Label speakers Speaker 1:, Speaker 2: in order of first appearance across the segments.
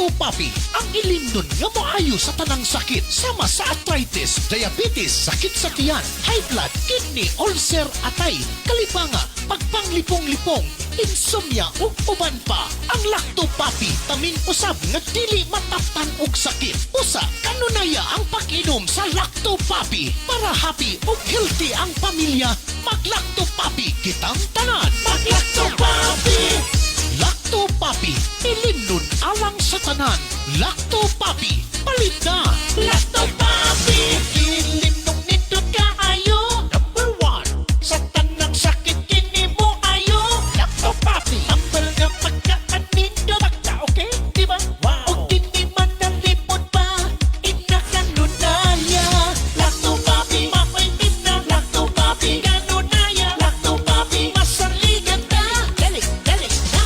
Speaker 1: Lacto-Papi, ang ilimnon nga moayo sa tanang sakit sama sa arthritis, diabetes, sakit sa tiyan, high blood, kidney, ulcer, atay, kalipanga, pagpanglipong-lipong, insomnia ug uban pa. Ang Lacto-Papi tamin usab nga dili mataptan og sakit. Usa kanunaya ang pag-inom sa Lacto-Papi para happy ug healthy ang pamilya. Mag-Lacto-Papi kitang tanan. Mag-Lacto-Papi. Lacto-Papi, ilimnon alang sa tanan. Lacto-Papi, palit na. Lacto-Papi, ilimnon nindot kaayo. Number 1, sa tanang sakit kini mo ayo. Lacto-Papi, tambal nga pagkaan nindot. Pagka, okay? Diba? Wow. O kini man nalipod pa, inakanunaya. Lacto-Papi, mapaitim na. Lacto-Papi, kanunaya. Lacto-Papi, masaligan ka. Dali na.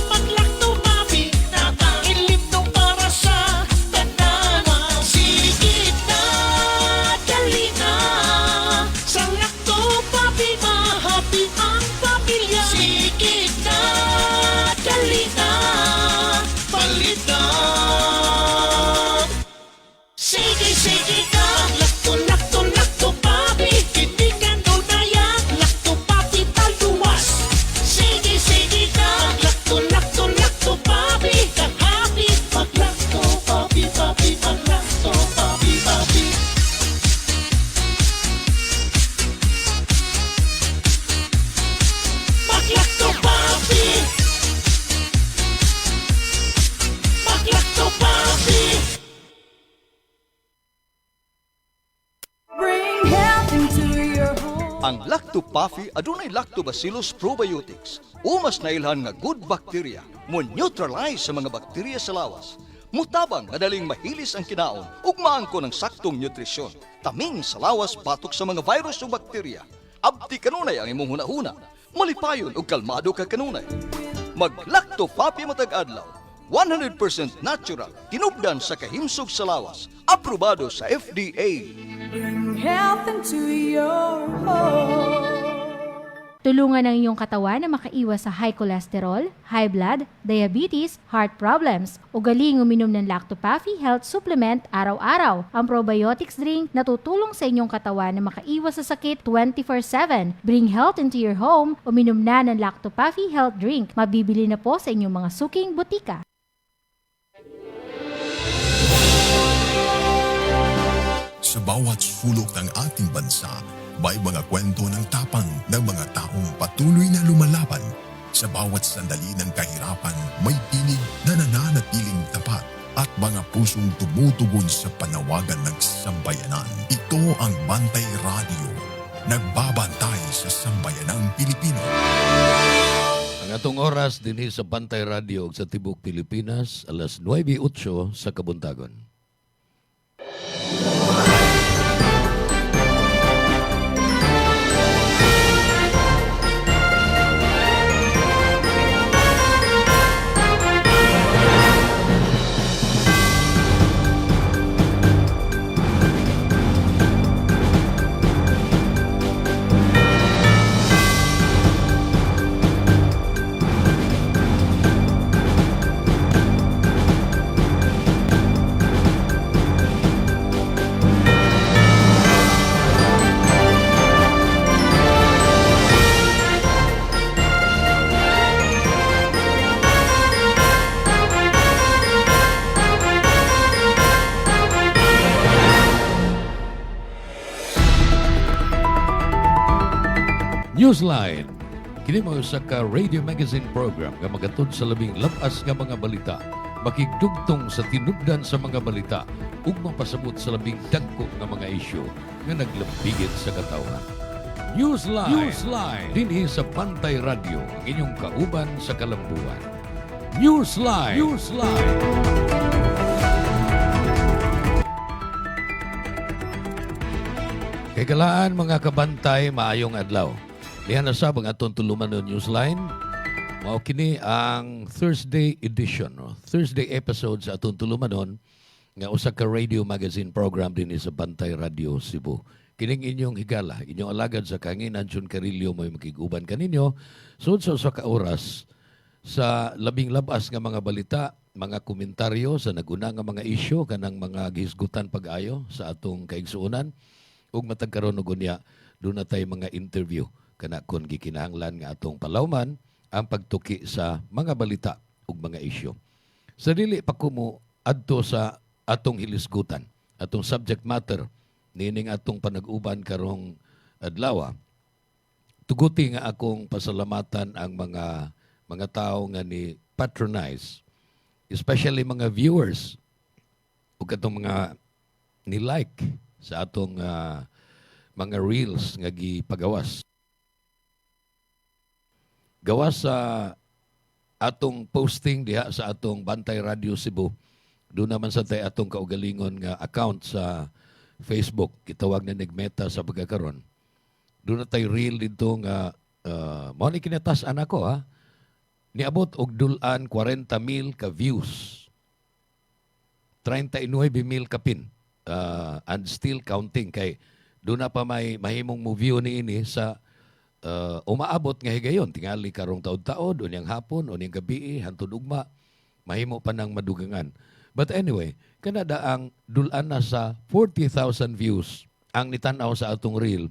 Speaker 1: Mag-Lacto-Papi na ta. Ilimnon para sa tanan. Sige na, dali na. Sa Lacto-Papi, mahappy ang pamilya. Sige na, dali na. Palit na. Sige na. Lacto-Papi. Hindi ka nunaya. Lacto-Papi taluwas. Sige na. Lacto-Papi. Kang happy. Mag-Lacto-Papi, papi. Mag-Lacto-Papi, papi. Mag-Lacto-Papi. Mag-Lacto-Papi.
Speaker 2: Bring health into your home.
Speaker 3: Ang Lacto-Pafi adunay Lactobacillus probiotics o mas nailhan nga good bacteria mo neutralize sa mga bakterya sa lawas. Mutabang madaling mahilis ang kinaon ug maangko ng saktong nutrisyon. Taming sa lawas batok sa mga virus o bakterya. Abti kanunay ang imong hunahuna. Malipayon ug kalmado ka kanunay. Mag Lacto-Papi matag adlaw. 100% natural, tinubdan sa kahimsog sa lawas. Aprobado sa FDA.
Speaker 2: Bring health into your home.
Speaker 4: Tulungan ang iyong katawan na makaiwas sa high cholesterol, high blood, diabetes, heart problems. Ugaling uminom ng Lacto-Papi Health Supplement araw-araw. Ang probiotics drink na tutulong sa inyong katawan na makaiwas sa sakit 24/7. Bring health into your home. Uminom na ng Lacto-Papi Health Drink. Mabibili na po sa inyong mga suking butika.
Speaker 5: Sa bawat sulok ng ating bansa, may mga kwento ng tapang ng mga taong patuloy na lumalaban. Sa bawat sandali ng kahirapan, may tinig na nananatiling tapat at mga pusong tumutugon sa panawagan ng sambayanan. Ito ang Bantay Radio, nagbabantay sa sambayanang Pilipino.
Speaker 6: Ang atong oras dinhi sa Bantay Radio ug sa Tibok Pilipinas, alas 9:08 sa Kabuntagon. Newsline. Kini mo sa ka radio magazine program nga magatod sa labing labas nga mga balita, makigdugtong sa tinubdan sa mga balita ug mapasabot sa labing dagko nga mga isyu nga naglambigit sa katawan. Newsline. Dinhi sa Bantay Radio, ang inyong kauban sa kalambuan. Newsline. Kay galaan mga kabantay, maayong adlaw. Diyan na sabang atong tulumanon Newsline. Mao kini ang Thursday edition, Thursday episode sa atong tulumanon nga usa ka radio magazine program din sa Bantay Radio Cebu. Kining inyong higala, inyong alagad sa kanginan John Carillo may makiguban kaninyo sud sa usa ka oras sa labing labas nga mga balita, mga komentaryo sa naguna nga mga isyu kanang mga gihisgutan pag-ayo sa atong kaigsuonan ug matag karon og unya doon na tay mga interview kana kon gikinahanglan nga atong palawman ang pagtuki sa mga balita ug mga isyu. Sa dili pa ko mo adto sa atong hilisgutan, atong subject matter nining atong panag-uban karong adlaw. Tuguti nga akong pasalamatan ang mga tao nga ni patronize, especially mga viewers ug katong mga ni-like sa atong mga reels nga gipagawas. Gawas sa atong posting diha sa atong Bantay Radio Cebu. Doon naman sa tay atong kaugalingon nga account sa Facebook, gitawag na Nigmeta sa pagkakaron. Doon na tay reel dito nga mao ni kinatas-an ako ha. Niabot og dulan 40,000 ka views. 39,000 ka pin. And still counting kay doon na pa may mahimong mo view ni ini sa umaabot nga higayon tingali karong taud-taod unyang hapon unyang gabi hantod ugma mahimo pa nang madugangan. But anyway, kanada ang dulan na sa 40,000 views ang nitan-aw sa atong reel.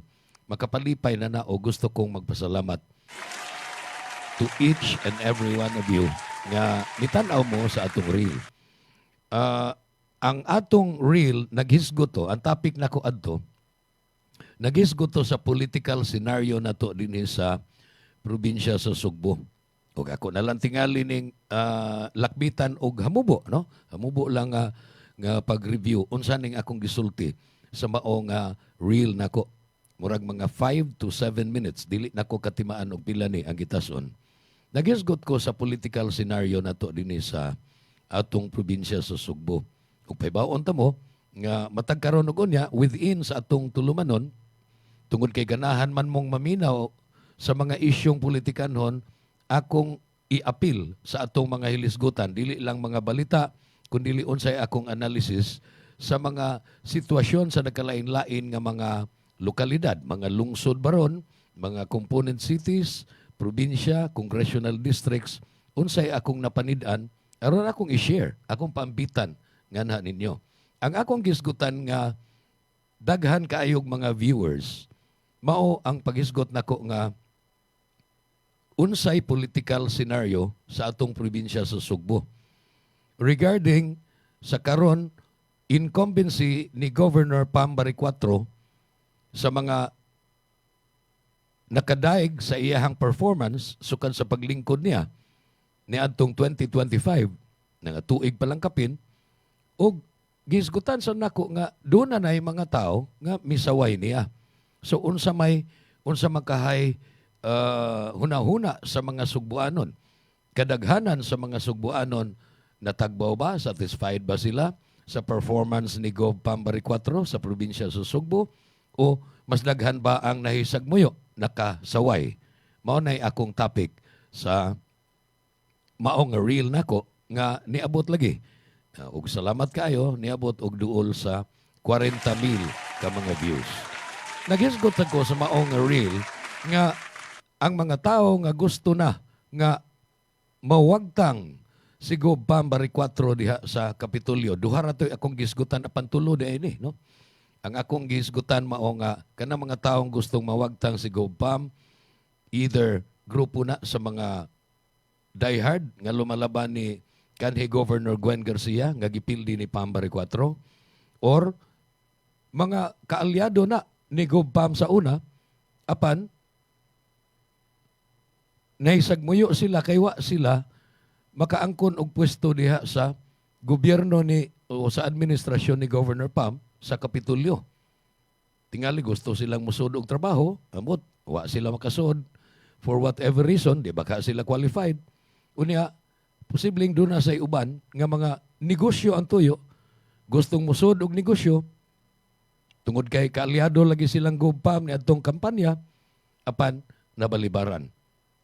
Speaker 6: Makapalipay na na o gusto kong magpasalamat to each and every one of you nga nitan-aw mo sa atong reel. Ang atong reel naghisgot to, ang topic nako adto naghisgot to sa political scenario na to dinhi sa probinsya sa Sugbo. O ako na lang tingali ning lakbitan og hamubo, no? Hamubo lang nga pag-review unsa ning akong gisulti sa mao nga reel nako. Murag mga 5 to 7 minutes dili nako katimaan og pila ni ang gitason. Naghisgot ko sa political scenario na to dinhi sa atong probinsya sa Sugbo. Ug paybaon ta mo nga matag karon og unya within sa atong tulumanon tungod kay ganahan man mong maminaw sa mga isyong politikanhon, akong i-appeal sa atong mga hilisgutan, dili lang mga balita, kundi unsay akong analysis sa mga sitwasyon sa nagkalain-lain nga mga lokalidad, mga lungsod baron, mga component cities, probinsya, congressional districts, unsay akong napanid-an, aron akong i-share, akong paambitan nga na ninyo. Ang akong gisgutan nga daghan kaayog mga viewers, mao ang paghisgot nako nga unsay political scenario sa atong probinsya sa Sugbo. Regarding sa karon incumbency ni Governor Pam Bariccuatro sa mga nakadaig sa iyahang performance sukan sa paglingkod niya ni adtong 2025 nga tuig pa lang kapin ug gisgutan sa nako nga doon na nay mga tao nga misaway niya. So unsa makahay hunahuna sa mga Sugbuanon. Kadaghanan sa mga Sugbuanon natagbaw ba, satisfied ba sila sa performance ni Gov. Pam Bariccuatro sa probinsya sa Sugbo o mas daghan ba ang nahisagmuyo, nakasaway? Mao nay akong topic sa maong reel nako nga niabot lagi. Ug salamat kayo, niabot og duol sa 40,000 ka mga views. Naghisgot ako sa maong reel nga ang mga tao nga gusto na nga mawagtang si Gov. Pam Bariccuatro diha sa Kapitolyo. Duha ra toy akong gisgutan apan tulo diay no. Ang akong gisgutan mao nga kanang mga taong gustong mawagtang si Gov. Pam either grupo na sa mga diehard nga lumalaban ni kanhi Governor Gwen Garcia nga gipildi ni Pam Bariccuatro or mga kaalyado na ni Gov. Pam sa una apan nahisagmuyo sila kaywa sila makaangkon og pwesto diha sa gobyerno ni o sa administrasyon ni Governor Pam sa Kapitolyo. Tingali gusto silang musud og trabaho, amot wa sila makasud for whatever reason, di ba ka sila qualified. Unya posibleng doon na sa uban nga mga negosyo ang tuyo, gustong musud og negosyo, tungod kay kaalyado lagi silang Gov. Pam ni adtong kampanya, apan nabalibaran.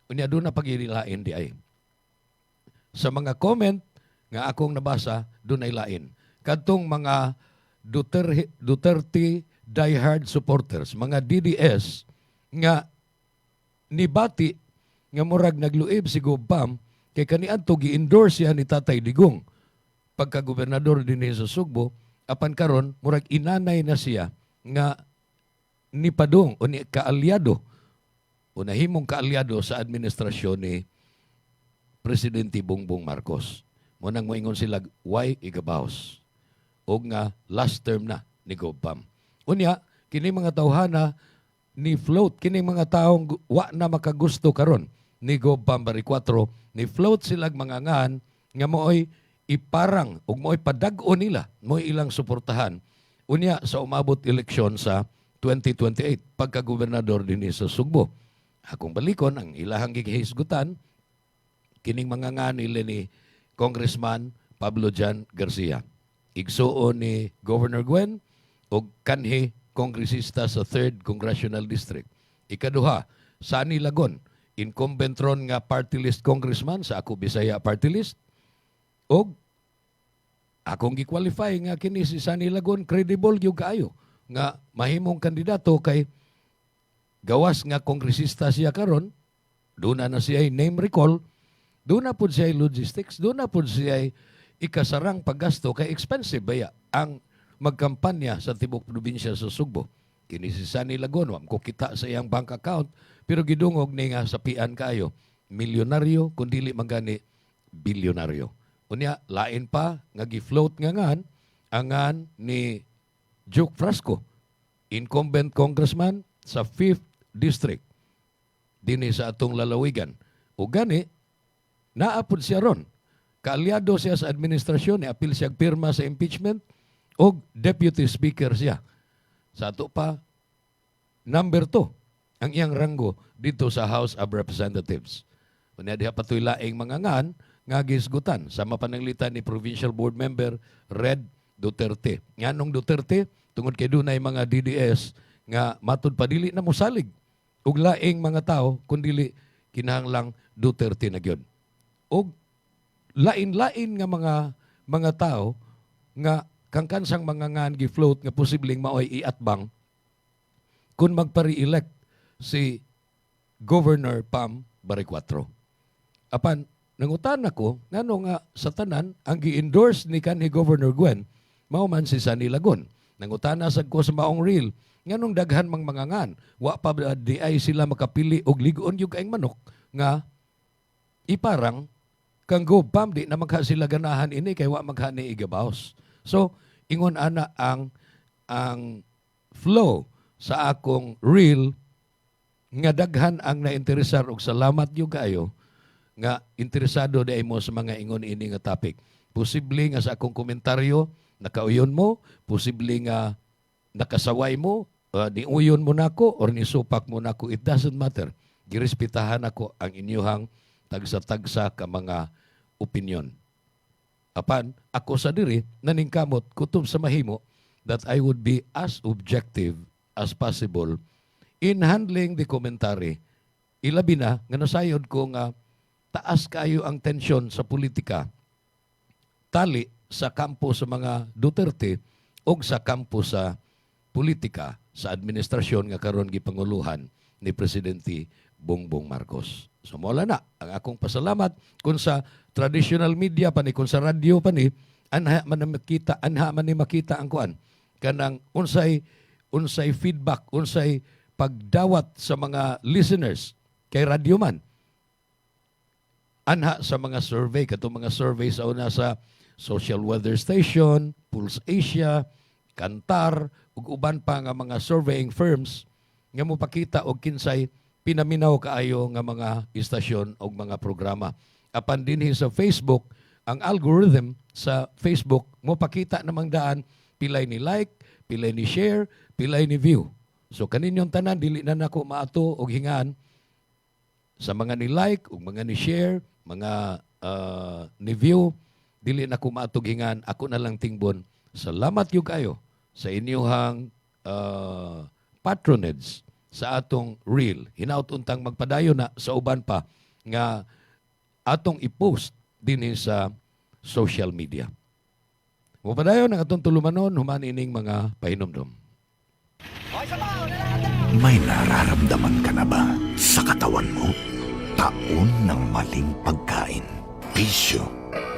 Speaker 6: Unya doon na pag-inilain di ay. Sa mga comment nga akong nabasa, doon ay lain. Kadtong mga Duterte diehard supporters, mga DDS, nga nibati nga murag nagluib si Gov. Pam Kay kaniadto gi-endorse siya ni Tatay Digong pagka-gobernador din sa Sugbo, apan karon murag inanay na siya nga ni padung o ni kaalyado o nahimong kaalyado sa administrasyon ni Presidente Bongbong Marcos. Munang moingon sila, why igabaos? O nga, last term na ni Gopam. Unya, kini mga tawhana ni float, kini mga taong wa na makagusto karon ni Gopam Bari 4, ni float silag mga ngan nga mooy iparang ug mooy padag-o nila, mooy ilang suportahan. Unya, sa umabot eleksyon sa 2028, pagka-gobernador din sa Sugbo. Akong balikon, ang ilahang gihisgutan, kining mga nga nila ni Congressman Pablo Jan Garcia. Igsuon ni Governor Gwen o kanhi kongresista sa 3rd Congressional District. Ikaduha, Sani Lagon, incumbent ron nga party list congressman sa Ako Bisaya party list. O akong gi-qualify nga kini si Sani Lagon credible yung kaayo nga mahimong kandidato kay gawas nga kongresista siya karon, doon na siya name recall, doon na po siya logistics, doon na po siya ikasarang paggasto kay expensive baya ang magkampanya sa tibok probinsya sa Sugbo. Kini si Sani Lagon, wam ko kita sa iyang bank account, pero gidungog ni nga sapian kayo, milyonaryo, kundili magani bilyonaryo. Unya, lain pa, nga gi-float nga ngan, angan ni Juke Frasco, incumbent congressman sa 5th District, dinhi sa atong lalawigan. O gani, naapod siya ron. Kaalyado siya sa administrasyon, apil siya pirma sa impeachment, o deputy speaker siya. Sa ato pa, number 2, ang iyang ranggo dito sa House of Representatives. Unya diha patoy laing mga ngan, nga gisgutan sa mapananglitan ni Provincial Board Member Red Duterte. Nganong Duterte, tungod kay dunay mga DDS nga matud padili na mosalig ug laing mga tao kundili kinahanglang Duterte na gyud. Og lain-lain nga mga tao nga kangkansang mga ngan gi-float nga posibleng maoy iatbang kung magpa-re-elect si Governor Pam Bari 4. Apan nangutan ako ngano nga sa tanan ang gi-endorse ni kanhi Governor Gwen mao man si Sani Lagon. Nangutana sad ko sa maong real nganong daghan mang mga ngan wa pa di ay sila makapili og ligon yung kaing manok nga iparang kang Gopam di na magha sila ganahan ini kay wa magha ni igabaos. So ingon ana ang flow sa akong real nga daghan ang nainteresar og salamat yung kayo nga interesado di mo sa mga ingon ini nga topic. Posible nga sa akong komentaryo nakauyon mo, posible nga nakasaway mo, niuyon mo nako or nisupak mo nako, it doesn't matter. Girespetahan ako ang inyuhang tagsa-tagsa ka mga opinion. Apan ako sa diri naningkamot kutob sa mahimo that I would be as objective as possible in handling the commentary. Ilabi na nga nasayod ko nga taas kayo ang tensyon sa politika, tali sa kampo sa mga Duterte o sa kampo sa politika sa administrasyon nga karon gipanguluhan ni Presidente Bongbong Marcos. So mola na ang akong pasalamat kung sa traditional media pa ni, kung sa radio pa ni, anha man ni makita ang kuan kanang unsay feedback, unsay pagdawat sa mga listeners kay radio man. Anha sa mga survey, katong mga survey sa una sa Social Weather Station, Pulse Asia, Kantar, ug uban pa nga mga surveying firms nga mopakita og kinsay pinaminaw kaayo nga mga istasyon og mga programa. Apan dinhi sa Facebook, ang algorithm sa Facebook mopakita namang daan pilay ni like, pilay ni share, pilay ni view. So kaninyong tanan dili na nako maato og hingaan sa mga ni like ug mga ni share, mga ni view, dili na ko maatughingan, ako na lang tingbon. Salamat yung kayo sa inyong patronage sa atong reel. Hinaut-untang magpadayo na sa uban pa nga atong i-post din sa social media. Mupadayo ng atong tulumanon, human ining mga pahinomdom.
Speaker 7: May nararamdaman ka na ba sa katawan mo? Taon ng maling pagkain, bisyo,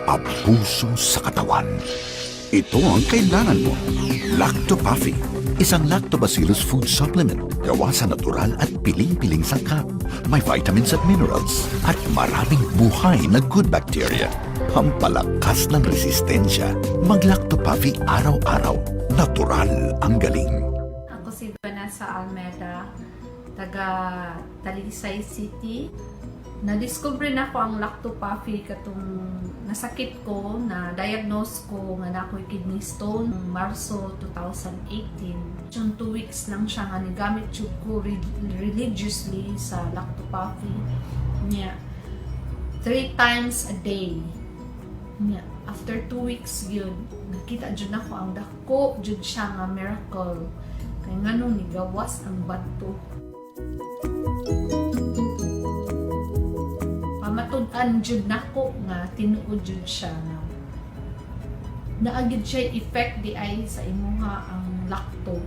Speaker 7: abuso sa katawan. Ito ang kailangan mo. Lactopuffy, isang lactobacillus food supplement gawa sa natural at piling-piling sangkap. May vitamins at minerals at maraming buhay na good bacteria. Pampalakas ng resistensya. Mag-Lactopuffy araw-araw. Natural ang galing.
Speaker 8: Ako si Vanessa Almeda, taga Talisay City. Na-discover na ko ang Lactopuffy katong nasakit ko, na diagnose ko nga na ako'y kidney stone Marso 2018. Yung 2 weeks lang siya nga nigamit jud ko religiously sa Lactopuffy niya 3 times a day niya. After 2 weeks yun, nakita jud nako ang dako jud siya nga miracle kay nganong nigawas ang bato. Pamatud-an jud nako nga tinuod jud siya na naagid siya effect di ay sa imuha ang lacto.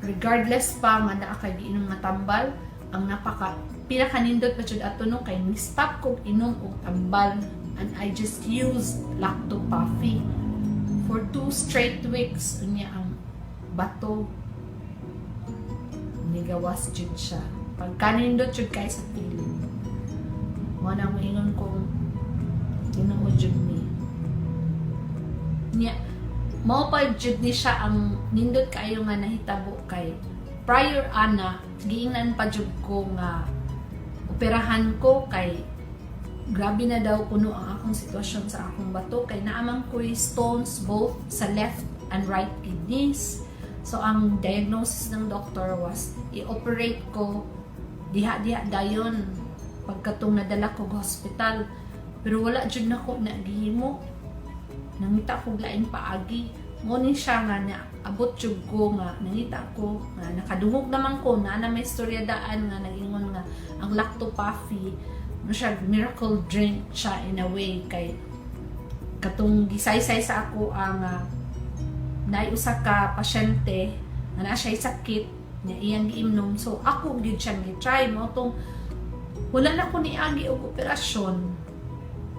Speaker 8: Regardless pa nga naa kay giinom nga tambal, ang pinakanindot pa jud ato no kay ni-stop ko inom og tambal, and I just used Lactopuffy for 2 straight weeks. Unya ang bato nigawas jud siya. Pagkanindot jud kay sa piling. Mo na mo ingon kong tinuod jud ni. Nya mao pa jud ni siya ang nindot kayo nga nahitabo kay prior ana giingnan pa jud ko nga operahan ko kay grabe na daw kuno ang akong sitwasyon sa akong bato kay naamang ko'y stones both sa left and right kidneys. So ang diagnosis ng doctor was i-operate ko diha-diha dayon pagkatong nadala ko sa hospital, pero wala jud nako na gihimo. Nangita ko lain paagi. Ngunit siya nga na abot jud ko nga nangita ko nga nakadungog naman ko na may istoryadaan nga nagingon nga ang Lactopuffy no siya miracle drink siya in a way kay katong gisaysay sa ako ang naay usa ka pasyente nga naa siya sakit niya iyang giimnom, so ako gid siyang gi-try mo tong wala na ko niagi og operasyon.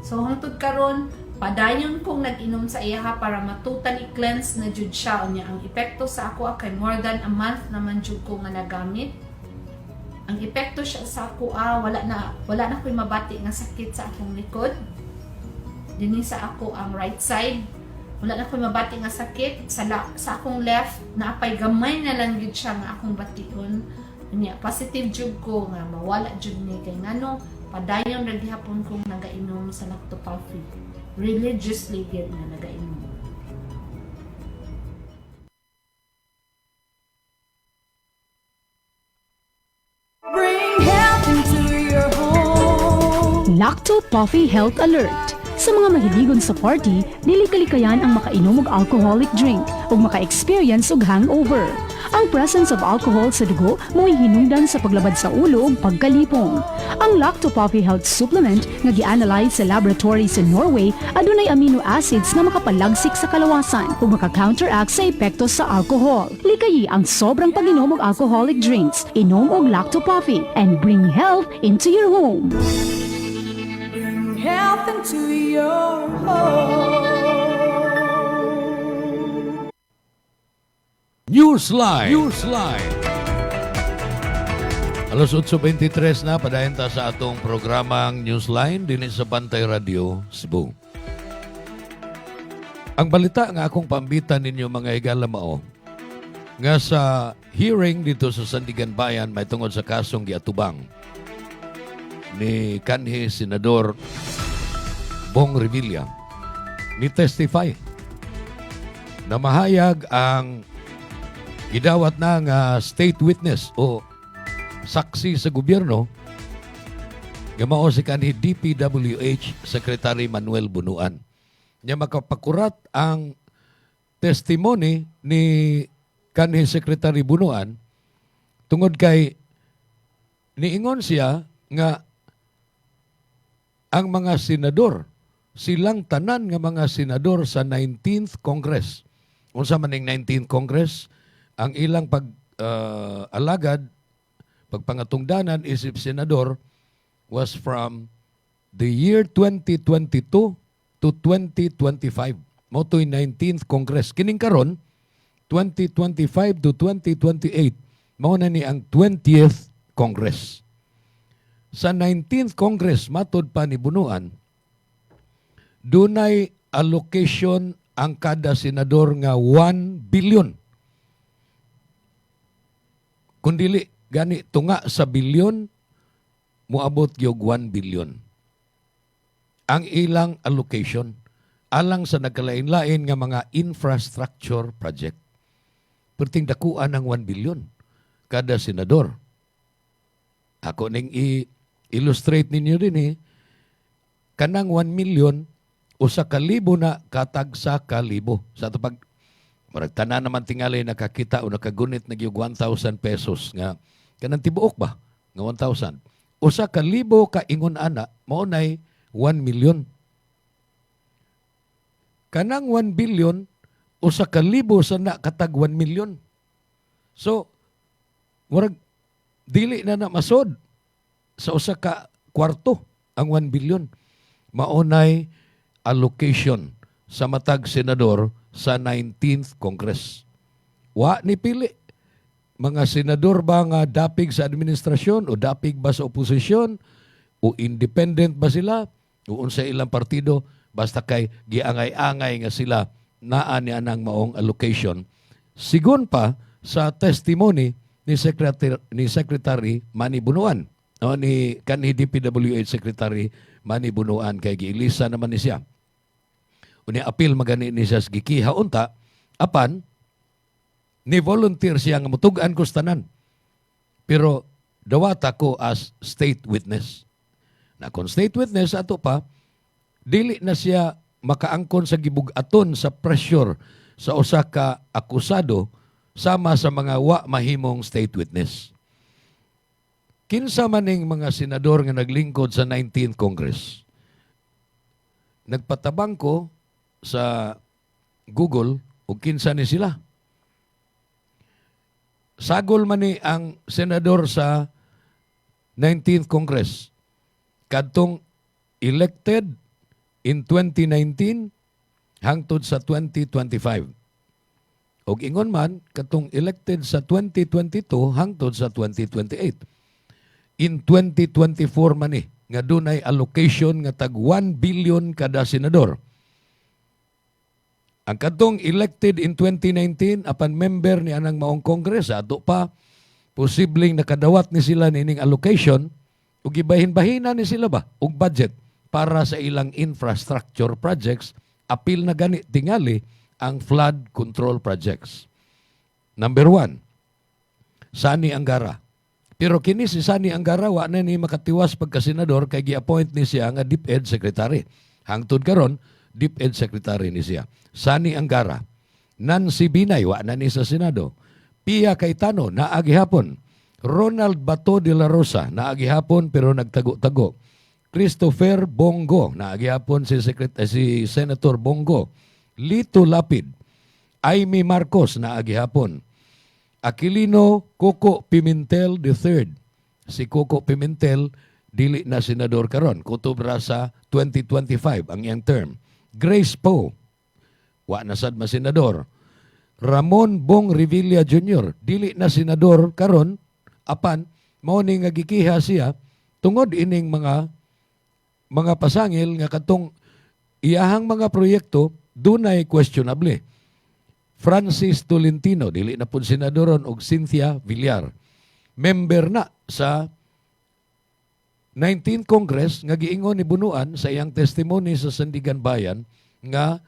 Speaker 8: So hangtod karon padayon kong nag-inom sa iya para matotally cleanse na jud siya. Unya ang epekto sa ako kay more than a month naman jud ko nga nagamit. Ang epekto siya sa ako wala na ko'y mabati nga sakit sa akong likod. Dinhi sa ako ang right side. Wala na ko'y mabati nga sakit sa akong left, naapay gamay na lang jud siya nga akong bation. Unya positive jud ko nga mawala jud ni kay ngano padayon ra gihapon kong nagainom sa Lactopuffy. Religiously gid nga nagainom.
Speaker 2: Bring health into your home.
Speaker 9: Lactopuffy Health Alert. Sa mga mahiligon sa party, dili kalikayan ang makainom og alcoholic drink ug maka-experience og hangover. Ang presence of alcohol sa dugo mo'y hinungdan sa paglabad sa ulo ug pagkalipong. Ang Lactopuffy Health Supplement nga gi-analyze sa laboratory sa Norway adunay amino acids nga makapalagsik sa kalawasan ug maka-counteract sa epekto sa alcohol. Likayi ang sobrang pag-inom og alcoholic drinks. Inom og Lactopuffy and bring health into your home.
Speaker 2: Bring health into your home.
Speaker 6: Newsline. Alas 8:23 na, padayon ta sa atong programang Newsline din sa Pantay Radio, Cebu. Ang balita nga akong pambitan ninyo mga higala mao, nga sa hearing dito sa Sandigan Bayan may tungod sa kasong giatubang ni kanhi Senador Bong Revilla, ni testify na mahayag ang gidawat na nga state witness o saksi sa gobyerno nga mao si kanhi DPWH Secretary Manuel Bunuan. Nya makapakurat ang testimony ni kanhi Secretary Bunuan tungod kay niingon siya nga ang mga senador, silang tanan nga mga senador sa 19th Congress. Unsa man ning 19th Congress, ang ilang alagad, pagpangatungdanan isip senador was from the year 2022 to 2025. Mo to'y 19th Congress. Kining karon 2025 to 2028, mao na ni ang 20th Congress. Sa 19th Congress, matod pa ni Bunuan, dunay allocation ang kada senador nga 1 billion. Kundili, gani, tunga sa bilyon, muabot yung 1 billion. Ang ilang allocation, alang sa nagkalain-lain nga mga infrastructure project. Perting dakuan ng 1 billion kada senador. Ako ning i-illustrate ninyo din kanang 1 million, usa ka libo na katag sa kalibo. Sa ito pag marag tanan naman tingali nakakita o nakagunit na yung 1,000 pesos nga kanang tibuok ba nga 1,000. Usa ka libo ka ingon ana mao nay 1 million. Kanang 1 billion usa ka libo sa na katag 1 million. So murag dili na masod sa usa ka kwarto ang 1 billion. Maunay allocation sa matag senador sa 19th Congress. Wa ni pili. Mga senador ba nga dapig sa administrasyon o dapig ba sa oposisyon o independent ba sila o unsa ilang partido, basta kay giangay-angay nga sila naa ni anang maong allocation. Sigon pa sa testimony ni Secretary Manny Bunuan, no, ni kanhi DPWH Secretary Manny Bunuan, kay giilisa naman ni siya. Uni apil magani ni siya gikiha unta apan ni volunteer siya nga mutug-an ko tanan. Pero dawat ako as state witness. Na kung state witness ato pa, dili na siya makaangkon sa gibug-aton sa pressure sa usa ka akusado sama sa mga wa mahimong state witness. Kinsa maning mga senador nga naglingkod sa 19th Congress. Nagpatabang ko sa Google o kinsa ni sila. Sagol man ni ang senador sa 19th Congress. Kadtong elected in 2019 hangtod sa 2025. Og ingon man katong elected sa 2022 hangtod sa 2028. In 2024 man ni nga dunay allocation nga tag 1 billion kada senador. Ang kadtong elected in 2019 apan member ni anang maong Congress ato pa posibleng nakadawat ni sila nining allocation ug gibahin-bahina ni sila ba og budget para sa ilang infrastructure projects, apil na gani tingali ang flood control projects. Number 1, Sani Angara. Pero kini si Sani Angara wa na ni makatiwas pagka-senador kay gi-appoint ni siya nga DepEd Secretary. Hangtod karon DepEd Secretary ni siya. Sani Angara. Nancy Binay wa na ni sa Senado. Pia Cayetano naagi hapon. Ronald Bato de la Rosa naagi hapon pero nagtago-tago. Christopher Bongo, naagihapon si Senator Bongo. Lito Lapid, Aimee Marcos, naagihapon. Aquilino Coco Pimentel III. Si Coco Pimentel, dili na senador karon, kutubra sa 2025 ang iyang term. Grace Poe, wa na sad masenador. Ramon Bong Revilla Jr., dili na senador karon, apan mao ni nga gikiha siya tungod ining mga pasangil nga katong iyahang mga proyekto dunay questionable. Francis Tolentino, dili na po senadoron, og Cynthia Villar. Member na sa 19th Congress nga giingon ni Bunuan sa iyang testimony sa Sandigan Bayan nga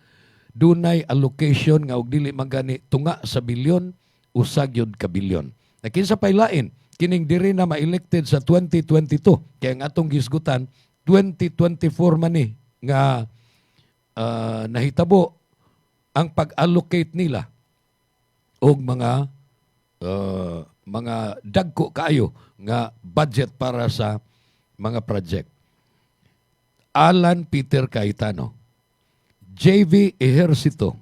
Speaker 6: dunay allocation nga og dili magani tunga sa bilyon usag yun ka bilyon. Nakinsa pay lain kining diri na ma-elected sa 2022 kaya ang atong gisgutan 2024 man ni nga nahitabo ang pag-allocate nila og mga dagko kaayo nga budget para sa mga project. Alan Peter Cayetano, JV Ejercito,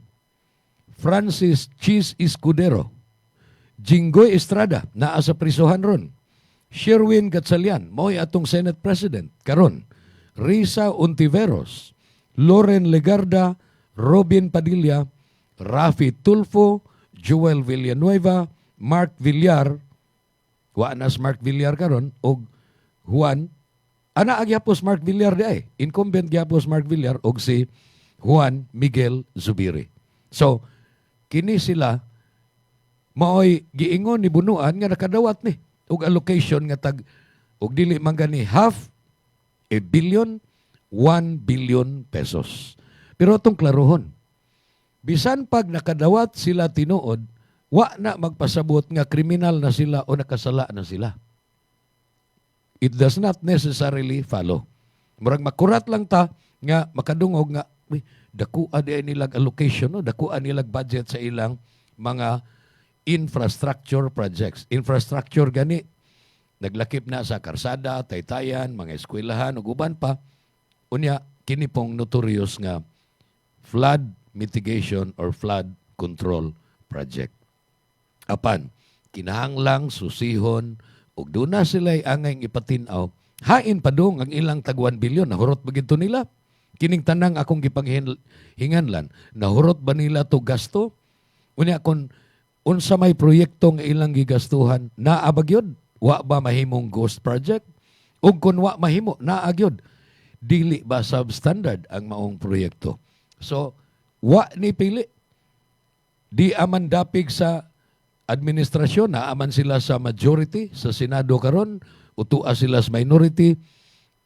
Speaker 6: Francis Cheese Escudero, Jinggoy Estrada, naa sa prisuhan ron. Sherwin Gatchalian, mo'y atong Senate President, karon. Risa Ontiveros, Loren Legarda, Robin Padilla, Rafi Tulfo, Joel Villanueva, Mark Villar, Juanas Mark Villar karon og Juan, ana agyapos Mark Villar di ay, incumbent gyapos Mark Villar og si Juan Miguel Zubiri. So, kini sila maoy giingon ni bunuan nga nakadawat ni og allocation nga tag og dili man gani half a billion, 1 billion pesos. Pero atong klarohon, bisan pag nakadawat sila tinuod, wa na magpasabot nga kriminal na sila o nakasala na sila. It does not necessarily follow. Murag makurat lang ta nga makadungog nga dakua di nilag allocation, no? Dakua nilag budget sa ilang mga infrastructure projects. Infrastructure gani, naglakip na sa karsada, taytayan, mga eskwelahan, ug uban pa. Unya, kini pong notorious nga flood mitigation or flood control project. Apan, kinahanglang susihon, ug doon na sila'y angay ipatinaw, hain pa dong ang ilang tag 1 billion, nahurot ba ginto nila? Kining tanang akong gipanghinganlan, nahurot ba nila to gasto? Unya kung unsa may proyekto nga ilang gigastuhan, naabagyod, wa ba mahimong ghost project? Ug kung wa mahimo, naagyod, dili ba substandard ang maong proyekto? So, wa ni pili. Di aman dapig sa administrasyon, naaman sila sa majority, sa Senado karon, utua sila sa minority.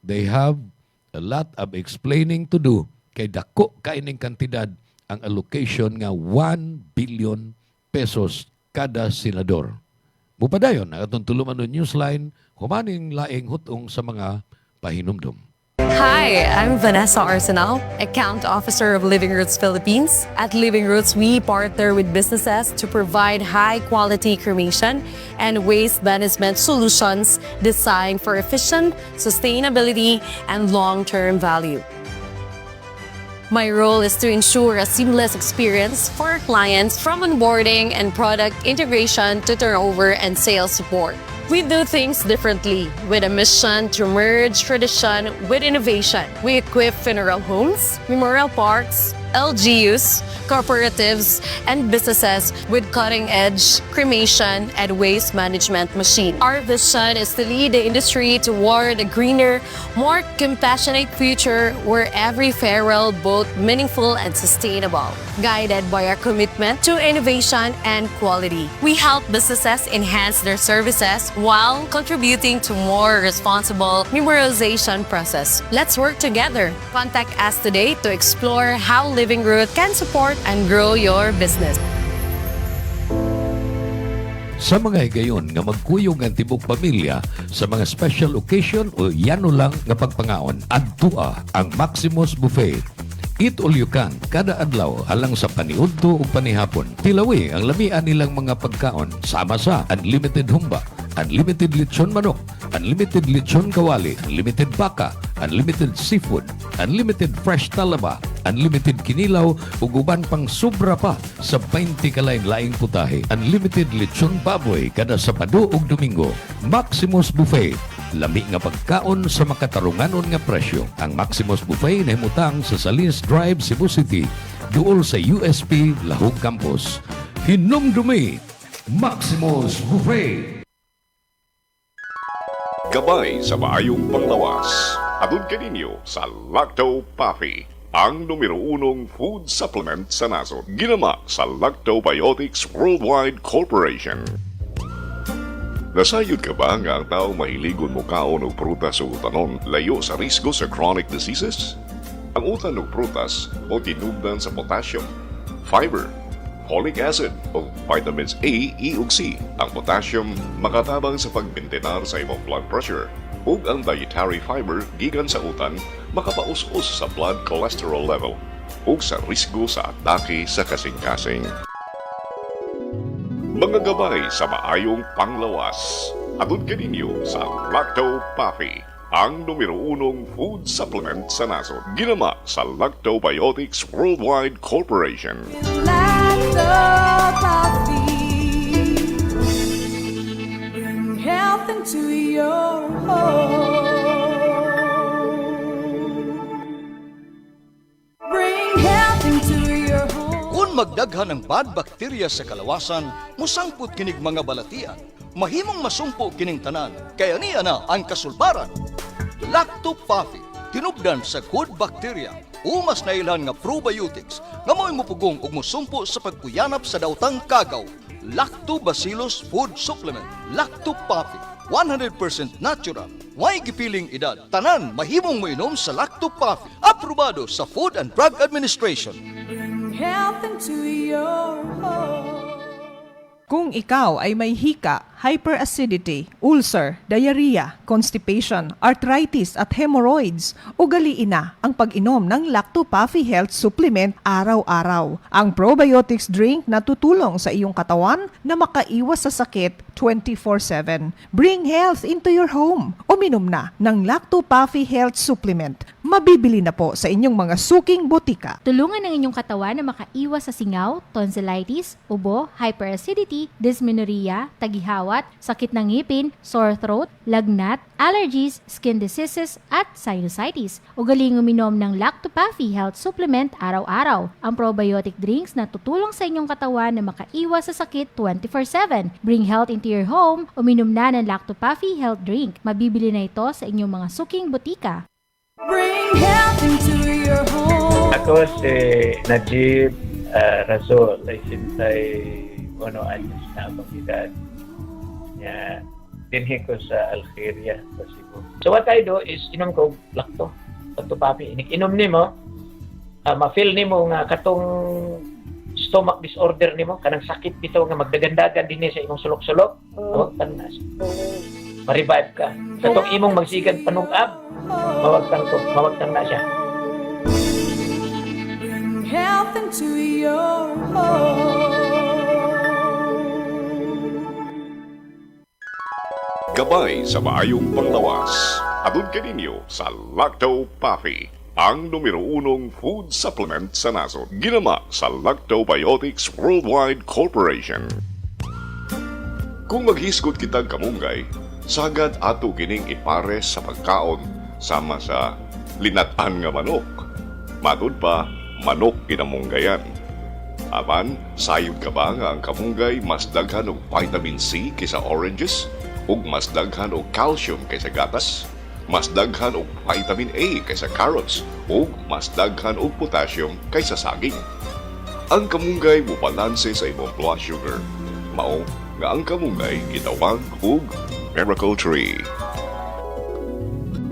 Speaker 6: They have a lot of explaining to do kay dako kaining kantidad ang allocation nga 1 billion pesos kada senador. Mupadayon, ang atong tuluman no newsline, humaning laing hutong sa mga pahinumdum.
Speaker 10: Hi, I'm Vanessa Arsenal, Account Officer of Living Roots Philippines. At Living Roots, we partner with businesses to provide high-quality cremation and waste management solutions designed for efficient sustainability and long-term value. My role is to ensure a seamless experience for our clients from onboarding and product integration to turnover and sales support. We do things differently with a mission to merge tradition with innovation. We equip funeral homes, memorial parks, LGUs, cooperatives, and businesses with cutting-edge cremation and waste management machine. Our vision is to lead the industry toward a greener, more compassionate future where every farewell both meaningful and sustainable, guided by our commitment to innovation and quality. We help businesses enhance their services while contributing to more responsible memorialization process. Let's work together. Contact us today to explore how Living Root can support and grow your business.
Speaker 6: Sa mga higayon nga magkuyog ang tibok pamilya sa mga special occasion o yano lang nga pagpangaon, adtua ang Maximus Buffet. Eat all you can kada adlaw alang sa paniudto ug panihapon. Tilawi ang lamian nilang mga pagkaon sama sa unlimited humba, unlimited lechon manok, unlimited lechon kawali, unlimited baka, unlimited seafood, unlimited fresh talaba, unlimited kinilaw ug uban pang sobra pa sa 20 kalain-laing putahe. Unlimited lechon baboy kada Sabado ug Domingo. Maximus Buffet. Lami nga pagkaon sa makatarunganon nga presyo. Ang Maximus Buffet na himutang sa Salis Drive, Cebu City, duol sa USP Lahog Campus. Hinumdumi, Maximus Buffet.
Speaker 11: Gabay sa maayong panglawas. Atod kaninyo sa Lacto Puffy, ang numero 1 food supplement sa nasod. Ginama sa Lactobiotics Worldwide Corporation. Nasayod ka ba nga ang tao mahiligon mo kaon og prutas o utanon layo sa risgo sa chronic diseases? Ang utan og prutas o tinubdan sa potassium, fiber, folic acid o vitamins A, E ug C. Ang potassium makatabang sa pagmintenar sa imong blood pressure ug ang dietary fiber gikan sa utan makapaus-us sa blood cholesterol level ug sa risgo sa atake sa kasing-kasing. Mga gabay sa maayong panglawas. Atod kaninyo sa Lacto Puffy, ang numero 1 food supplement sa nasod. Ginama sa Lactobiotics Worldwide Corporation.
Speaker 2: Lacto Puffy, bring health into your home.
Speaker 3: magdaghan ang bad bacteria sa kalawasan, musangput kinig mga balatian. Mahimong masumpo kining tanan, kaya niya na ang kasulbaran. Lacto-Puffy, tinubdan sa good bacteria, umas na ilan nga probiotics, nga mo'y mupugong ug musumpo sa pagkuyanap sa dautang kagaw. Lactobacillus Food Supplement, Lacto-Puffy, 100% natural. May gipiling edad, tanan mahimong moinom sa Lacto-Puffy, aprobado sa Food and Drug Administration.
Speaker 2: Bring health into your home.
Speaker 12: Kung ikaw ay may hika, hyperacidity, ulcer, diarrhea, constipation, arthritis at hemorrhoids, ugaliin na ang pag-inom ng Lacto-Puffy Health Supplement araw-araw. Ang probiotics drink na tutulong sa iyong katawan na makaiwas sa sakit 24/7. Bring health into your home. Uminom na ng Lacto-Puffy Health Supplement. Mabibili na po sa inyong mga suking botika.
Speaker 4: Tulungan ng inyong katawan na makaiwas sa singaw, tonsillitis, ubo, hyperacidity, dysmenorrhea, tagihawat, sakit ng ngipin, sore throat, lagnat, allergies, skin diseases, at sinusitis. Ugaling uminom ng Lacto-Puffy Health Supplement araw-araw. Ang probiotic drinks na tutulong sa inyong katawan na makaiwas sa sakit 24/7. Bring health into your home. Uminom na ng Lacto-Puffy Health Drink. Mabibili na ito sa inyong mga suking botika.
Speaker 2: Bring health into your home.
Speaker 13: Ako si Najib Razol, ay sintay 1 anyos na akong edad. Dinhi ko sa Algeria, sa Cebu. So what I do is, inom ko Lacto-Puffy. Inom nimo, ma-feel nimo nga katong stomach disorder nimo, kanang sakit bitaw nga magdagandagan dinhi sa imong sulok-sulok. Mawagtan na. Ma-revive ka. Katong imong magsigan panungab, mawagtan na siya.
Speaker 2: Bring health into your home.
Speaker 11: Gabay sa maayong panglawas. Atun kaninyo sa Lacto-Puffy, ang numero 1 food supplement sa nasod. Ginama sa Lactobiotics Worldwide Corporation. Kung maghisgot kitang kamunggay, sagad ato kining ipares sa pagkaon sama sa linatan nga manok. Matud pa, manok kinamunggayan. Apan, sayod ka ba nga ang kamunggay mas daghan og vitamin C kaysa oranges? Ug mas daghan og calcium kaysa gatas? Mas daghan og vitamin A kaysa carrots? Ug mas daghan og potassium kaysa saging? Ang kamunggay mubalanse sa imong blood sugar. Mao nga ang kamunggay gitawag og Miracle Tree.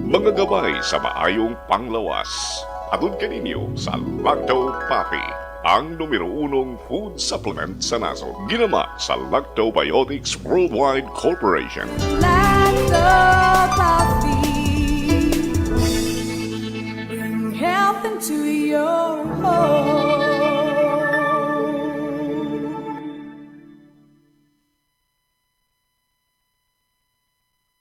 Speaker 11: Mga gabay sa maayong panglawas. Atun kaninyo sa Lacto-Puffy, ang numero 1 food supplement sa nasod. Ginama sa Lactobiotics Worldwide Corporation.
Speaker 2: Lacto-Puffy. Bring health into your home.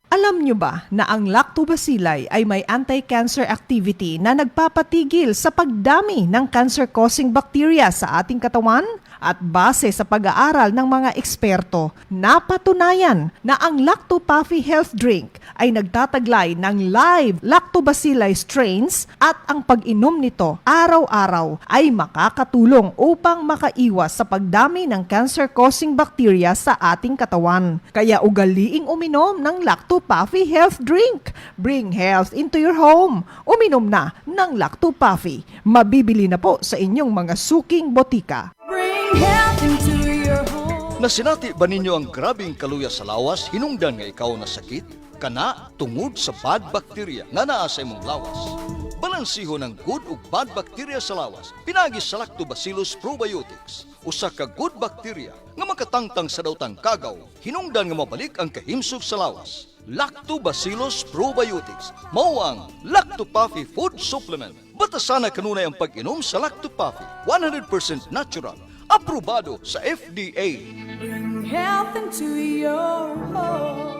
Speaker 12: Alam nyo ba na ang lactobacilli ay may anti-cancer activity na nagpapatigil sa pagdami ng cancer-causing bacteria sa ating katawan? At base sa pag-aaral ng mga eksperto, napatunayan na ang Lacto-Puffy Health Drink ay nagtataglay ng live lactobacilli strains at ang pag-inom nito araw-araw ay makakatulong upang makaiwas sa pagdami ng cancer-causing bacteria sa ating katawan. Kaya ugaliing uminom ng Lacto-Puffy Health Drink. Bring health into your home. Uminom na ng Lacto-Puffy. Mabibili na po sa inyong mga suking botika.
Speaker 2: Bring health into your home.
Speaker 3: Nasinati ba ninyo ang grabing kaluya sa lawas hinungdan nga ikaw na sakit? Kana tungod sa bad bacteria nga naa sa imong lawas. Balansiho ng good ug bad bacteria sa lawas pinagi sa Lactobacillus probiotics. Usa ka good bacteria nga makatangtang sa dautang kagaw hinungdan nga mabalik ang kahimsog sa lawas. Lactobacillus probiotics mao ang Lacto-Puffy Food Supplement. Batasan na kanunay ang pag-inom sa Lacto-Puffy, 100% natural, aprobado sa FDA.
Speaker 2: Bring health into your home.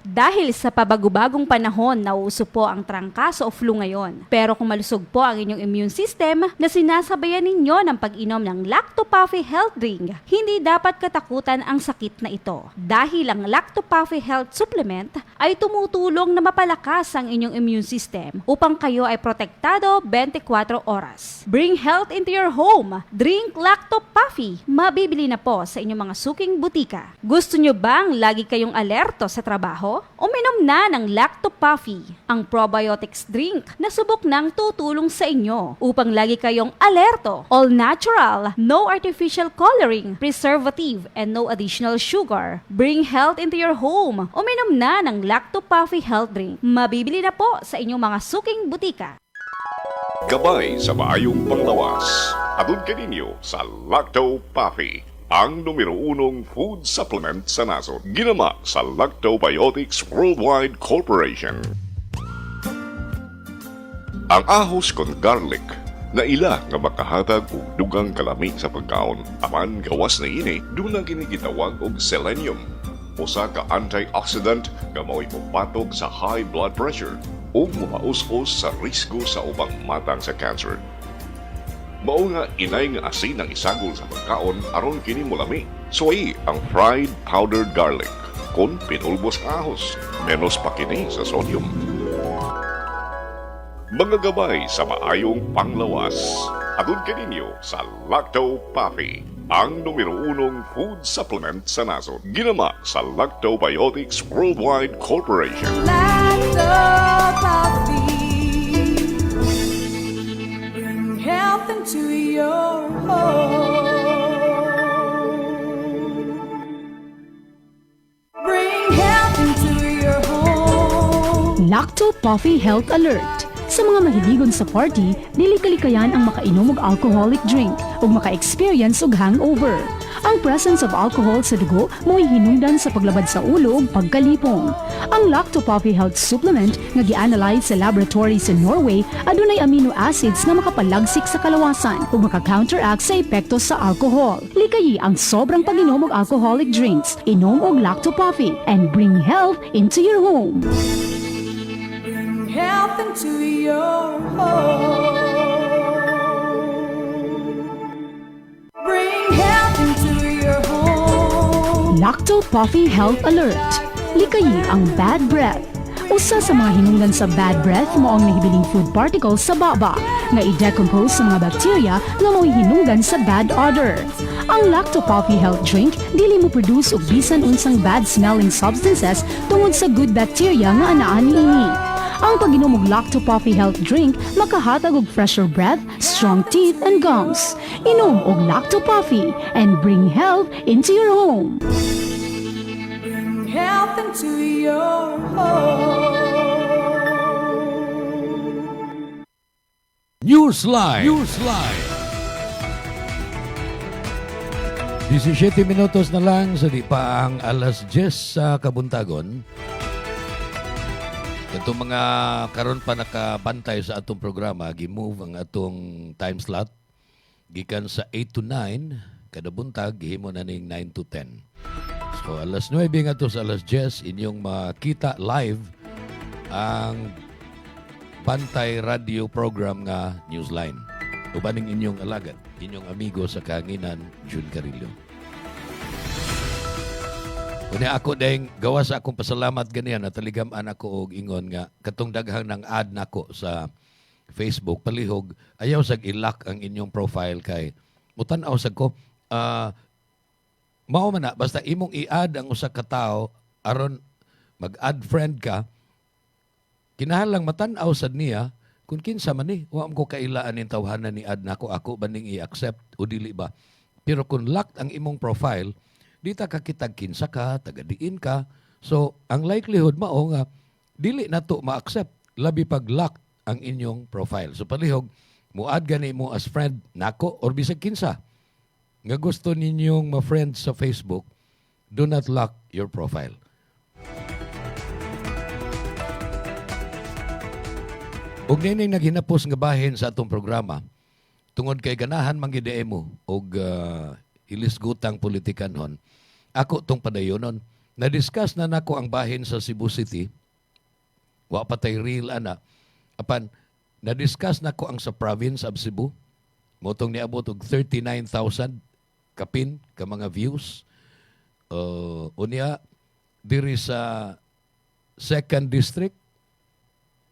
Speaker 14: Dahil sa pabagubagong panahon, nauuso po ang trangkaso o flu ngayon. Pero kung malusog po ang inyong immune system na sinasabayan ninyo ng pag-inom ng Lacto-Puffy Health Drink, hindi dapat katakutan ang sakit na ito. Dahil ang Lacto-Puffy Health Supplement ay tumutulong na mapalakas ang inyong immune system upang kayo ay protektado 24 oras. Bring health into your home. Drink Lacto Puffy. Mabibili na po sa inyong mga suking butika. Gusto nyo bang lagi kayong alerto sa trabaho? Uminom na ng Lacto Puffy, ang probiotics drink na subok nang tutulong sa inyo upang lagi kayong alerto. All natural, no artificial coloring, preservative, and no additional sugar. Bring health into your home. Uminom na ng Lacto Puffy Health Drink. Mabibili na po sa inyong mga suking butika.
Speaker 11: Gabay sa maayong panglawas. Atun kaninyo sa Lacto Puffy, ang numero 1 food supplement sa nasod. Ginama sa Lactobiotics Worldwide Corporation. Ang ahos kon garlic na ila nga makahatag og dugang kalami sa pagkaon. Aman gawas na ini, doon na ginigitawag og selenium, usa ka antioxidant nga mao'y mupatok sa high blood pressure o mupaus-us sa risgo sa ubang matang sa cancer. Mao nga inay nga asin ang isagol sa pagkaon aron kini mulami. Suway ang fried powdered garlic kon pinulbos nga ahos, menos pa kini sa sodium. Mga gabay sa maayong panglawas. Atun kaninyo sa Lacto Puffy, ang numero 1 food supplement sa nasod. Ginama sa Lactobiotics Worldwide Corporation.
Speaker 2: Lacto Puffy. Bring health into your home. Bring health into your home.
Speaker 9: Lacto Puffy Health Alert. Sa mga mahiligon sa party, dili kalikayan ang makainom og alcoholic drink ug maka-experience og hangover. Ang presence of alcohol sa dugo mo'y hinungdan sa paglabad sa ulo ug pagkalipong. Ang Lacto Puffy Health Supplement nga gi-analyze sa laboratory sa Norway adunay amino acids nga makapalagsik sa kalawasan ug maka-counteract sa epekto sa alcohol. Likayi ang sobrang pag-inom og alcoholic drinks. Inom og Lacto Puffy and bring health into your home.
Speaker 2: Health into your home. Bring health into your home.
Speaker 9: Lacto Puffy Health Alert. Likayi ang bad breath. Usa sa mga hinungdan sa bad breath mao ang nahibiling food particles sa baba nga i-decompose sa mga bacteria nga mo'y hinungdan sa bad odor. Ang Lacto Puffy Health Drink dili mo produce og bisan unsang bad smelling substances tungod sa good bacteria nga anaan niini. Ang pag-inom og Lacto Puffy Health Drink makahatag og fresher breath, strong teeth, and gums. Inom og Lacto Puffy and bring health into your home.
Speaker 2: Bring health into your home.
Speaker 6: Newsline. 17 minutos na lang sa di pa ang alas 10 sa kabuntagon. Itong mga karon pa nakabantay sa atong programa, gi-move ang atong time slot gikan sa 8 to 9 kada buntag gihimo na ning 9 to 10. So alas 9 nga to sa alas 10 inyong makita live ang Bantay Radio program nga Newsline. Uban ning inyong alagad, inyong amigo sa kahanginan, June Carillo. Kunya ako dahil gawa sa akong pasalamat ganiyan na taligaman ako og ingon nga katong daghang nang ad nako sa Facebook palihog ayaw sag i-lock ang inyong profile kay mutan-aw sag ko mao man na basta imong i-add ang usa ka tawo aron mag-add friend ka kinahanglang matan-aw sad niya kung kinsa man ni wa ko kailaan ning tawhanan ni add nako ako baning i-accept o dili ba pero kung locked ang imong profile di ta kakitag kinsa ka, tagadiin ka. So, ang likelihood mao nga, dili na to ma-accept. Labi pag lock ang inyong profile. So, palihog, muad gani mo as friend nako or bisag kinsa. Nga gusto ninyong ma-friend sa Facebook, do not lock your profile. Og nining naghinapos nga bahin sa atong programa, tungod kay ganahan manggidee mo og ilisgutang politikanhon, ako tong padayonon. Na-discuss na nako ang bahin sa Cebu City. Wa patay real ana. Apan, na-discuss nako ang sa province of Cebu. Motong niabot og 39,000 kapin ka mga views. Unya, diri sa 2nd District,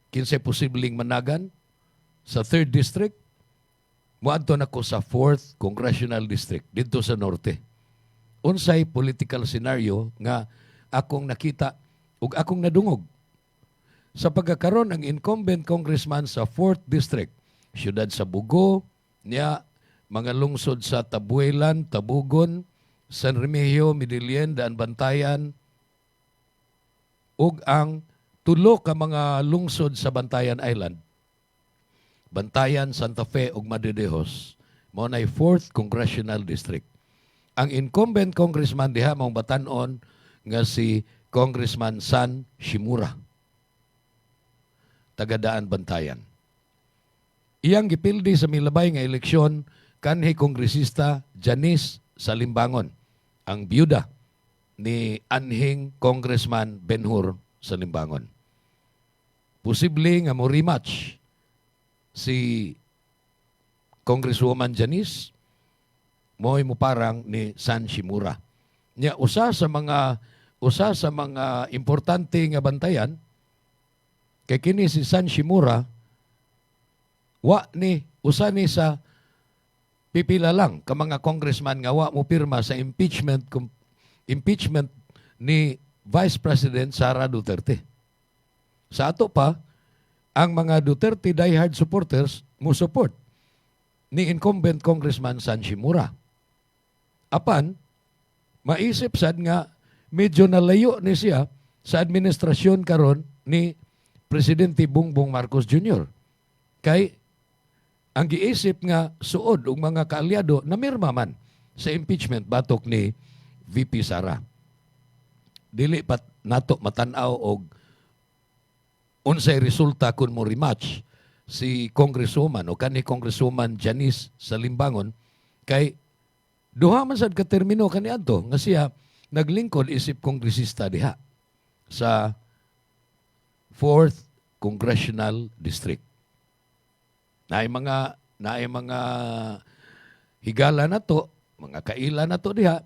Speaker 6: kinsay posibleng managan. Sa 3rd District, muadto na ko sa 4th Congressional District, dito sa Norte. Unsay political scenario nga akong nakita ug akong nadungog. Sa pagkakaroon ang incumbent congressman sa 4th District, siyudad sa Bugo, niya, mga lungsod sa Tabuelan, Tabugon, San Remigio, Midilien, Daan Bantayan, ug ang tulo ka mga lungsod sa Bantayan Island, Bantayan, Santa Fe ug Madridejos, mao nay 4th Congressional District. Ang incumbent congressman diha mong batan-on nga si Congressman San Shimura, taga Daan Bantayan. Iyang gipildi sa milabay nga eleksyon kanhi kongresista Janice Salimbangon, ang biyuda ni anhing Congressman Benhur Salimbangon. Posible nga mo rematch si Congresswoman Janice mo'y mo parang ni San Shimura. Nya usa sa mga importante nga bantayan kay kini si San Shimura usa ni sa pipila lang ka mga congressman nga wa mo pirma sa impeachment ni Vice President Sara Duterte. Sa ato pa, ang mga Duterte diehard supporters mo support ni incumbent Congressman San Shimura. Apan, maisip sad nga medyo nalayo ni siya sa administrasyon karon ni Presidente Bongbong Marcos Jr. Kay ang giisip nga suod og mga kaalyado na mirma man sa impeachment batok ni VP Sara. Dili pat nato matanaw og unsay resulta kun mo rematch si Congresswoman o kani Congresswoman Janice Salimbangon kay duha man sad ka termino kaniadto nga siya naglingkod isip kongresista diha sa 4th Congressional District. Naay mga higala na to, mga kaila na to diha.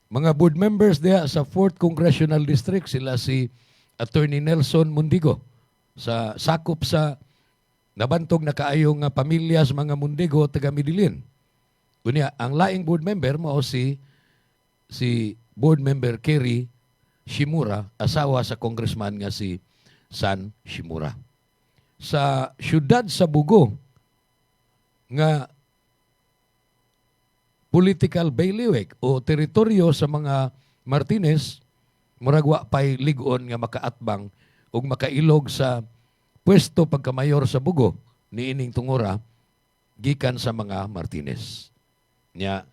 Speaker 6: Mga board members diha sa 4th Congressional District, sila si Attorney Nelson Mundigo, sa sakop sa nabantog na kaayong pamilya sa mga Mundigo taga Midilin. Unya, ang laing board member mo si board member Kerry Shimura, asawa sa congressman nga si San Shimura. Sa syudad sa Bugo nga political bailiwick o teritoryo sa mga Martinez, muragwa pa'y ligon nga makaatbang o makailog sa pwesto pagkamayor sa Bugo ni ining tungura gikan sa mga Martinez. Nya,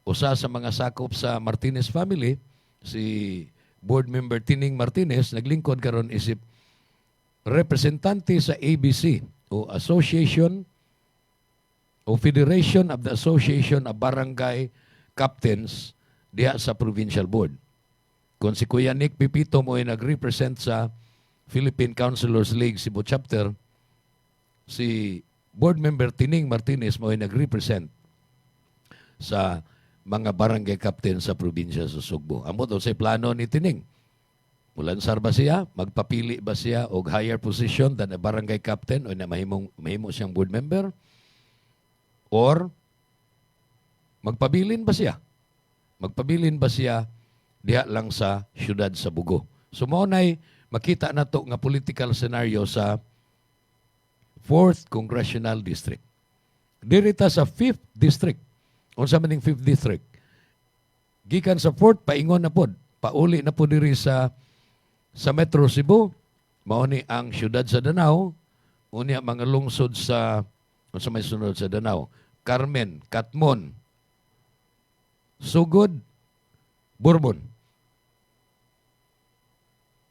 Speaker 6: usa sa mga sakop sa Martinez family, si board member Tining Martinez, naglingkod karon isip representante sa ABC o Association o Federation of the Association of Barangay Captains diha sa Provincial Board. Kung si Kuya Nick Pipito mo ay nag-represent sa Philippine Councilors League Cebu Chapter, si board member Tining Martinez mo ay nag-represent sa mga barangay captain sa probinsya sa Sugbo. Amo to sa plano ni Tining. Mulansar ba siya? Magpapili ba siya og higher position than a barangay captain o na mahimo siyang board member? Or magpabilin ba siya? Magpabilin ba siya diha lang sa syudad sa Bugo? So mao nay makita nato nga political scenario sa 4th Congressional District. Dirita sa 5th District. Unsa man ning 5th District? Gikan sa 4th paingon na pod. Pauli na po diri sa Metro Cebu. Mao ni ang syudad sa Danao, unya mga lungsod sa unsa may sunod sa Danao, Carmen, Katmon, Sugod, Bourbon.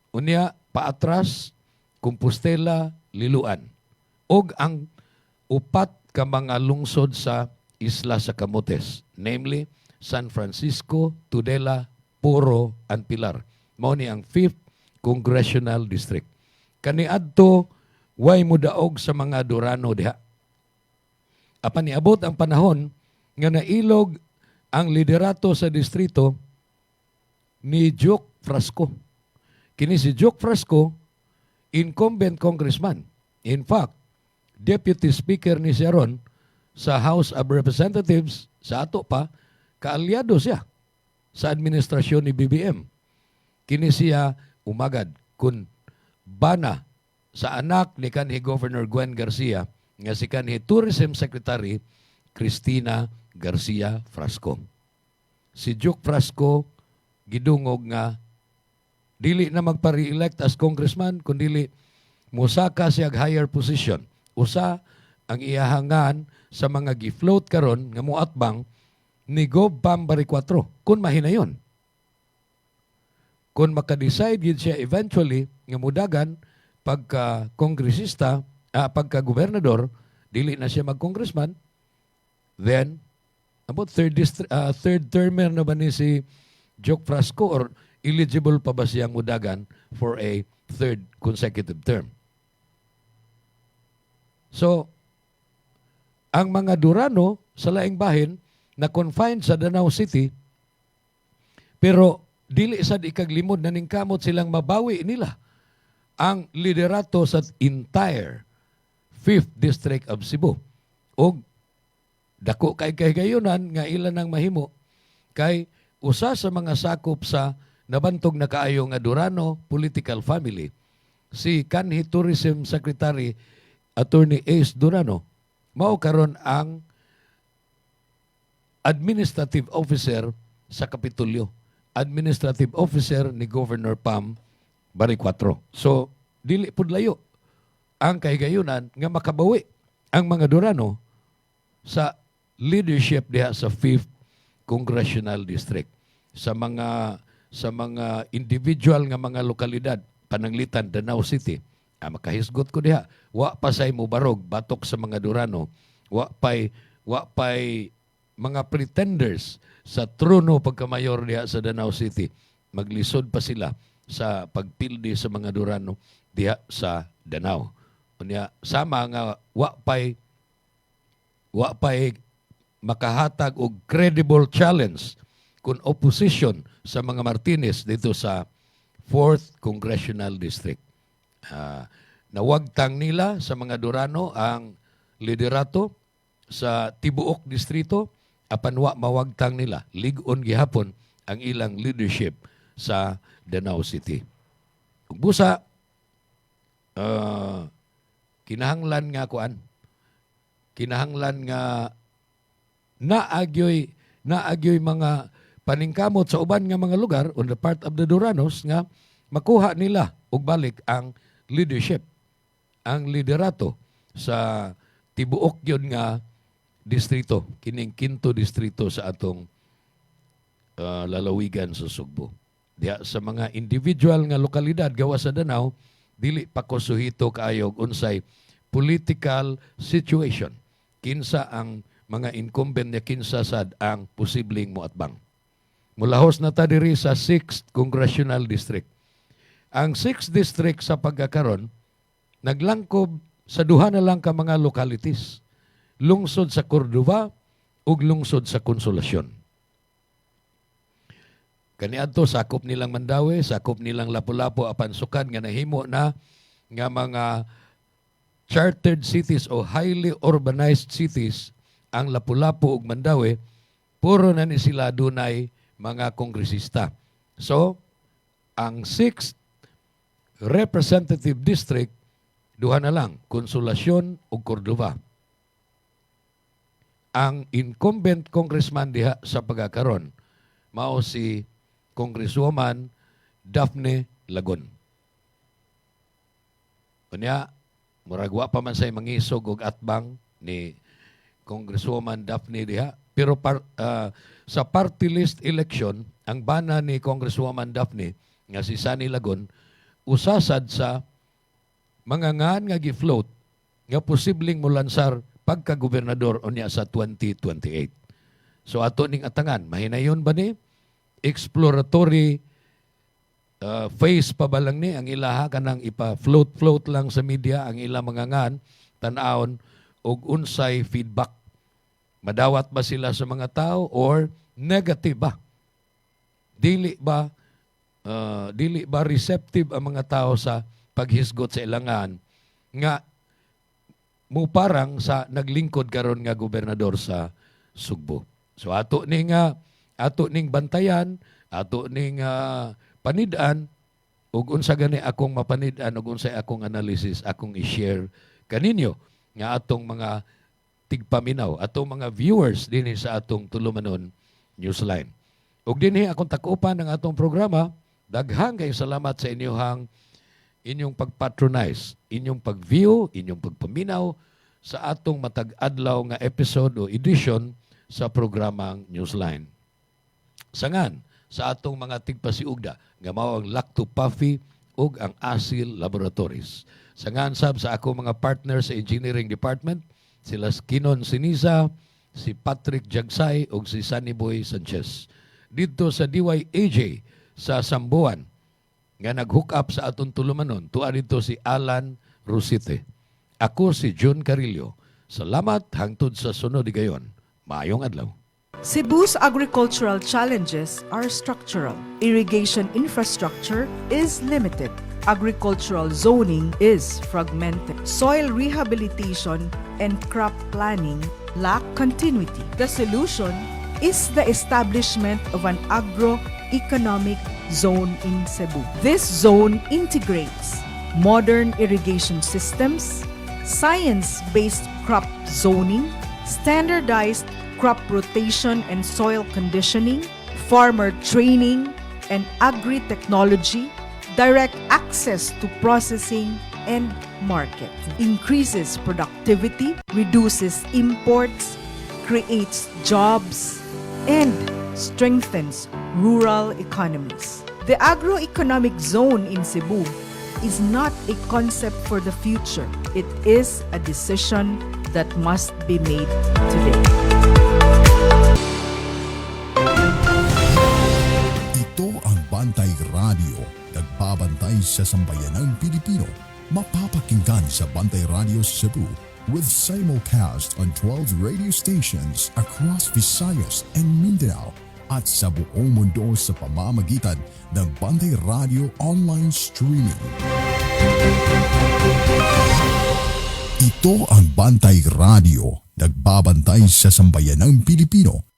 Speaker 6: Unya paatras, Compostela, Liloan. Og ang upat ka mga lungsod sa isla sa Camotes, namely San Francisco, Tudela, Puro, and Pilar. Mao ni ang 5th Congressional District. Kaniadto way mudaog sa mga Durano diha. Apan niabot ang panahon nga nailog ang liderato sa distrito ni Joke Frasco. Kini si Joke Frasco incumbent congressman. In fact, Deputy Speaker ni Sharon sa House of Representatives, sa ato pa, kaalyado siya sa administrasyon ni BBM. Kini siya umagad kung bana sa anak ni kanhi Governor Gwen Garcia nga si kanhi Tourism Secretary Cristina Garcia Frasco. Si Juke Frasco gidungog nga dili na magpa-re-elect as congressman kundi musaka siya higher position. Usa ang iyahangan sa mga gi-float karon nga muatbang ni Gov Pam Baricuatro kun mahinayon. Kung maka-decide yun siya eventually nga mudagan pagka kongresista, pagka gobernador, dili na siya mag-congressman, then about third termer na ba ni si Juke Frasco or eligible pa ba siyang mudagan for a third consecutive term? So, ang mga Durano sa laing bahin na confined sa Danau City, pero dili sad ikaglimod na ningkamot silang mabawi nila ang liderato sa entire 5th District of Cebu. O dako kay gayunan nga ilan ang mahimo kay usa sa mga sakop sa nabantog na kaayo nga Durano political family, si kanhi Tourism Secretary Attorney Ace Durano, mao karon ang administrative officer sa Kapitolyo, administrative officer ni Governor Pam Baricuatro. So, dili pud layo ang kahigayunan nga makabawi ang mga Durano sa leadership diha sa 5th Congressional District. Sa mga individual nga mga lokalidad pananglitan Danau City, makahisgot ko diha, wa pa say mo barog batok sa mga Durano, wa pay mga pretenders sa trono pagkamayor diha sa Danau City, maglisod pa sila sa pagpildi sa mga Durano diha sa Danau. Unya sama nga wa pay makahatag og credible challenge kun opposition sa mga Martinez dito sa 4th Congressional District. Nawagtang nila sa mga Durano ang liderato sa tibuok distrito, apan wa mawagtang nila lig-on gihapon ang ilang leadership sa Danau City. Ug busa kinahanglan nga naagyoy mga paningkamot sa uban nga mga lugar on the part of the Duranos nga makuha nila og balik ang leadership, ang liderato sa tibuok yun nga distrito, kining 5th distrito sa atong lalawigan sa Sugbo. Diya sa mga individual nga lokalidad gawa sa Danau, dili pa ko suhito kaayog unsay political situation. Kinsa ang mga incumbent niya, kinsa sad ang posibleng moatbang. Mulahos na ta diri sa 6th Congressional District. Ang 6th District sa pagkakaron, naglangkob sa duha na lang ka mga localities. Lungsod sa Cordova ug lungsod sa Consolacion. Kaniadto sakop nilang Mandaue, sakop nilang Lapu-Lapu apan sukan nga nahimo na nga mga chartered cities o highly urbanized cities ang Lapu-Lapu ug Mandaue, puro na ni sila dunay mga kongresista. So, ang 6th Representative District, duha na lang, Consolacion ug Cordova. Ang incumbent congressman diha sa pagkakaron, mao si Congresswoman Daphne Lagon. Unya, muragwa pa man say mangisog og atbang ni Congresswoman Daphne diha, pero sa party list election, ang bana ni Congresswoman Daphne nga si Sunny Lagon usasad sa mga ngan nga gi-float nga posibleng mulansar pagka-gobernador unya sa 2028. So ato ning atangan, mahinayon ba ni? Exploratory phase pa ba lang ni ang ilaha kanang ipa-float lang sa media ang ilang mga ngan, tan-aon og unsay feedback. Madawat ba sila sa mga tao or negative ba? Dili ba receptive ang mga tao sa paghisgot sa ilangan nga mo parang sa naglingkod karon nga gobernador sa Sugbo. So ato ning bantayan, ato ning panid-an ug unsa gani akong mapanid-an ug unsa akong analysis akong i-share kaninyo nga atong mga tigpaminaw, atong mga viewers dinhi sa atong Tulumanon Newsline. Ug dinhi akong takupan ng atong programa, daghang kay salamat sa inyong pagpatronize, inyong pag-view, inyong pagpaminaw sa atong matag-adlaw nga episode o edition sa programang Newsline. Sangan sa atong mga tigpasiugda nga mao ang Lacto Puffy ug ang Asil Laboratories. Sangan sab sa akong mga partner sa engineering department, sila Kinon Sinisa, si Patrick Jagsay ug si Sunny Boy Sanchez. Dito sa DYAJ sa Sambuan nga nag-hook up sa atong Tulumanon, tuwa dito si Alan Rusite. Ako si June Carillo. Salamat hangtod sa sunod gayon. Maayong adlaw.
Speaker 12: Cebu's agricultural challenges are structural. Irrigation infrastructure is limited. Agricultural zoning is fragmented. Soil rehabilitation and crop planning lack continuity. The solution is the establishment of an agro-economic zone in Cebu. This zone integrates modern irrigation systems, science-based crop zoning, standardized crop rotation and soil conditioning, farmer training and agri-technology, direct access to processing and market, increases productivity, reduces imports, creates jobs, and strengthens rural economies. The agroeconomic zone in Cebu is not a concept for the future. It is a decision that must be made today.
Speaker 5: Ito ang Bantay Radio, nagbabantay sa sambayanang Pilipino. Mapapakinggan sa Bantay Radio Cebu with simulcast on 12 radio stations across Visayas and Mindanao at sa buong mundo sa pamamagitan ng Bantay Radio online streaming. Ito ang Bantay Radio, nagbabantay sa sambayanang Pilipino.